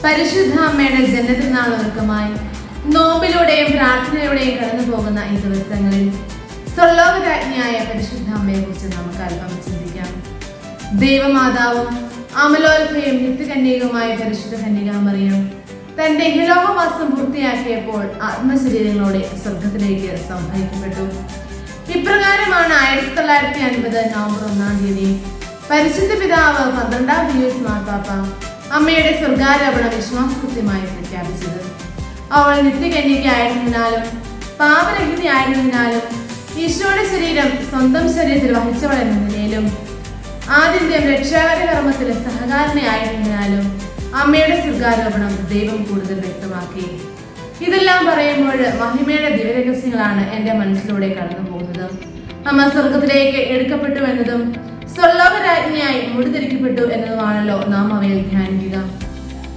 പരിശുദ്ധ അമ്മയുടെ ജന്മദിനാൾ ഒരുക്കമായി നോമ്പിലൂടെയും പ്രാർത്ഥനയോടെയും കടന്നു പോകുന്ന ഈ ദിവസങ്ങളിൽ സ്വർലോകരാജ്ഞിയായ പരിശുദ്ധ അമ്മയെ കുറിച്ച് നമുക്ക് അല്പം ചിന്തിക്കാം. ദൈവമാതാവും അമലോത്ഭയും നിത്യകന്യകയുമായ പരിശുദ്ധ കന്യകാമറിയം തന്റെ ഇഹലോകവാസം പൂർത്തിയാക്കിയപ്പോൾ ആത്മശരീരങ്ങളോടെ സ്വർഗത്തിലേക്ക് സംവഹിക്കപ്പെട്ടു. ഇപ്രകാരമാണ് 1950 നവംബർ 1-ാം തീയതി പരിശുദ്ധ പിതാവ് 12-ാം പീയൂസ് മാർപ്പാപ്പ അമ്മയുടെ സ്വർഗാരോപണം വിശ്വാസകൃത്യമായി പ്രഖ്യാപിച്ചത്. അവൾ നിത്യകന്യകയായിരുന്നതിനാലും പാപരഹിതയായിരുന്നതിനാലും ഈശോയുടെ ശരീരം സ്വന്തം ശരീരത്തിൽ വഹിച്ചവൾ എന്ന നിലയിലും ആദ്യം രക്ഷാകര കർമ്മത്തിലെ സഹകാരിണിയായിരുന്നതിനാലും അമ്മയുടെ സ്വർഗാരോപണം ദൈവം കൂടുതൽ വ്യക്തമാക്കി. ഇതെല്ലാം പറയുമ്പോൾ മഹിമയുടെ ദിവ്യരഹസ്യങ്ങളാണ് എൻ്റെ മനസ്സിലൂടെ കടന്നു പോകുന്നത്. അമ്മ സ്വർഗത്തിലേക്ക് എടുക്കപ്പെട്ടു എന്നതും സ്വർലോകരാജ്ഞിയായി മുടിതിരിക്കപ്പെട്ടു എന്നതുമാണല്ലോ നാം അവയിൽ ധ്യാനിക്കുക.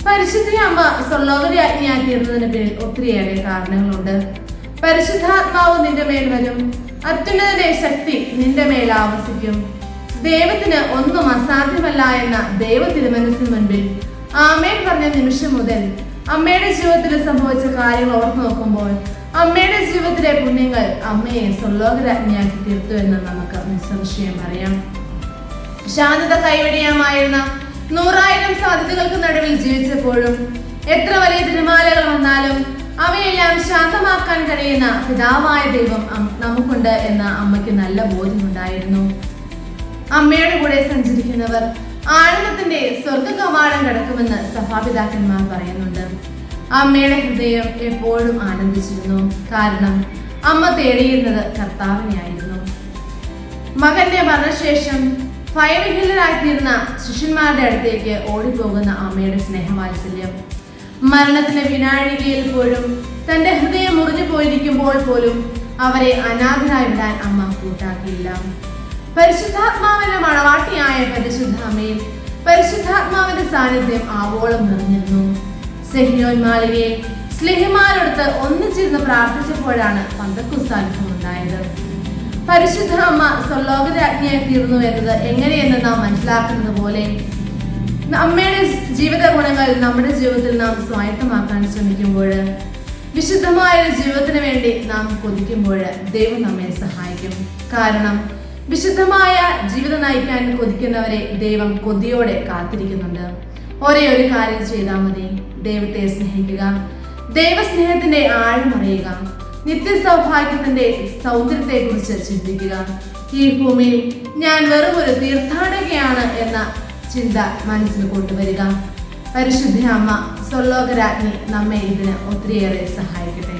പരിശുദ്ധ അമ്മ സ്വർലോകരാജ്ഞിയായി തീർന്നതിന് പിന്നിൽ ഒത്തിരിയേറെ കാരണങ്ങളുണ്ട്. പരിശുദ്ധാത്മാവ് നിന്റെ മേൽ വരും, അത്യുന്നതന്റെ ശക്തി നിന്റെ മേൽ ആവസിക്കും. ദൈവത്തിന് ഒന്നും അസാധ്യമല്ല എന്ന ദൈവ തിരുമനസ്സിന് മുൻപിൽ ആമേൻ പറഞ്ഞ നിമിഷം മുതൽ അമ്മയുടെ ജീവിതത്തിൽ സംഭവിച്ച കാര്യങ്ങൾ ഓർത്ത് നോക്കുമ്പോൾ അമ്മയുടെ ജീവിതത്തിലെ പുണ്യങ്ങൾ അമ്മയെ സ്വർലോകരാജ്ഞിയാക്കി തീർത്തു എന്ന് നമുക്ക് നിസ്സംശയം അറിയാം. ശാന്തത കൈവെടിയാമായിരുന്ന 100,000 സാധ്യതകൾക്ക് നടുവിൽ ജീവിച്ചപ്പോഴും എത്ര വലിയ തിരമാലകൾ വന്നാലും അവയെല്ലാം ശാന്തമാക്കാൻ കഴിയുന്ന പിതാവായ ദൈവം നമുക്കുണ്ട് എന്ന അമ്മയ്ക്ക് നല്ല ബോധ്യമുണ്ടായിരുന്നു. അമ്മയുടെ കൂടെ സഞ്ചരിക്കുന്നവർ ആനന്ദത്തിന്റെ സ്വർഗ കവാടം കടക്കുമെന്ന് സഭാപിതാക്കന്മാർ പറയുന്നുണ്ട്. അമ്മയുടെ ഹൃദയം എപ്പോഴും ആനന്ദിച്ചിരുന്നു. കാരണം അമ്മ തേടിയിരുന്നത് കർത്താവിനെയായിരുന്നു. മകന്റെ മരണശേഷം ഭയവിഹ്വലരായിത്തീർന്ന ശിഷ്യന്മാരുടെ അടുത്തേക്ക് ഓടിപ്പോകുന്ന അമ്മയുടെ സ്നേഹവാത്സല്യം, മരണത്തിന്റെ വിനാഴികയിൽ പോലും തന്റെ ഹൃദയം മുറിഞ്ഞു പോയിരിക്കുമ്പോൾ പോലും അവരെ അനാഥരായി വിടാൻ അമ്മ കൂട്ടാക്കിയില്ല. പരിശുദ്ധാത്മാവിന്റെ മണവാട്ടിയായ പരിശുദ്ധ അമ്മയിൽ പരിശുദ്ധാത്മാവിന്റെ സാന്നിധ്യം ആവോളം നിറഞ്ഞിരുന്നു. സെഹിയോൻ മാളികയിൽ സ്ലേഹിമാരോടൊത്ത് ഒന്നിച്ചിരുന്ന് പ്രാർത്ഥിച്ചപ്പോഴാണ് പന്തക്കുസ്ത അനുഭവം ഉണ്ടായത്. പരിശുദ്ധ അമ്മ സ്വർലോകരാജ്ഞിയായി തീർന്നു എന്നത് എങ്ങനെയെന്ന് നാം മനസ്സിലാക്കുന്നത് പോലെ അമ്മയുടെ ജീവിത ഗുണങ്ങൾ നമ്മുടെ ജീവിതത്തിൽ നാം സ്വായത്തമാക്കാൻ ശ്രമിക്കുമ്പോൾ, വിശുദ്ധമായ ഒരു ജീവിതത്തിന് വേണ്ടി നാം കൊതിക്കുമ്പോൾ ദൈവം നമ്മെ സഹായിക്കും. കാരണം വിശുദ്ധമായ ജീവിതം നയിക്കാൻ കൊതിക്കുന്നവരെ ദൈവം കൊതിയോടെ കാത്തിരിക്കുന്നുണ്ട്. ഒരേ ഒരു കാര്യം ചെയ്താൽ മതി: ദൈവത്തെ സ്നേഹിക്കുക, ദൈവസ്നേഹത്തിന്റെ ആഴം അറിയുക, നിത്യസൗഭാഗ്യത്തിന്റെ സൗന്ദര്യത്തെ കുറിച്ച് ചിന്തിക്കുക. ഈ ഭൂമിയിൽ ഞാൻ വെറും ഒരു തീർത്ഥാടകയാണ് എന്ന ചിന്ത മനസ്സിൽ കൊണ്ടുവരിക. പരിശുദ്ധ അമ്മ സ്വർലോകരാജ്ഞി നമ്മെ ഇതിന് ഒത്തിരിയേറെ സഹായിക്കട്ടെ.